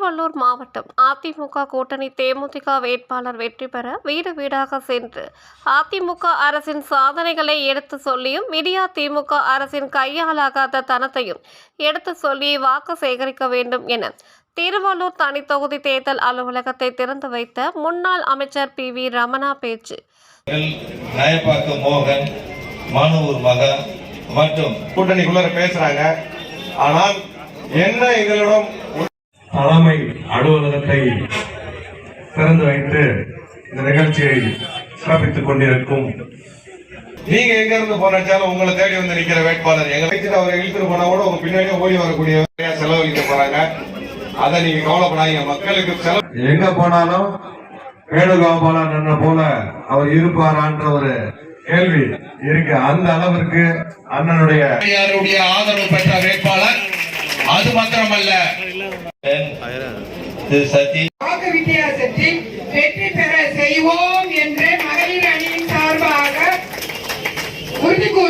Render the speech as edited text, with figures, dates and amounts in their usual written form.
திருவள்ளூர் மாவட்டம் அதிமுக கூட்டணி தேமுதிக வேட்பாளர் வெற்றி பெற வீடு வீடாக சென்று அதிமுக அரசின் சாதனைகளை எடுத்து சொல்லியும் விடியா திமுக அரசின் கையாலாகாத தனத்தையும் எடுத்து சொல்லி வாக்கு சேகரிக்க வேண்டும் என திருவள்ளூர் தனித்தொகுதி தேர்தல் அலுவலகத்தை திறந்து வைத்த முன்னாள் அமைச்சர் PV ரமணா பேச்சு. நயப்பாக்கம் மோகன், மானூர் மகா மற்றும் கூட்டணிக்குள்ள பேசுறாங்க. ஆனால் என்ன எங்களிடம் தலைமை அலுவலகத்தை திறந்து வைத்து இந்த நிகழ்ச்சியை சிறப்பித்துக் கொண்டிருக்கும் நீங்க எங்க இருந்து போனாலும் உங்களை தேடி வந்து நிக்கிற வேட்பாளர் எங்க வச்சுட்டு அவரை இழுத்துட்டு போனா கூட உங்க பின்னாடியே ஓடி வரக்கூடிய செலவழிக்க போறாங்க. அதை நீங்க கவலைப்படாதீங்க. மக்களுக்கு செலவு எங்க போனாலும் வேணுகோபாலன் போல அவர் இருப்பாரான்ற ஒரு கேள்வி இருக்கு. அந்த அளவிற்கு அண்ணனுடைய ஆதரவு பெற்ற வேட்பாளர். அது மாத்திரமல்ல, வாக்கு வித்தியாசத்தில் வெற்றி பெற செய்வோம் என்று மகளிர் அணியின் சார்பாக உறுதி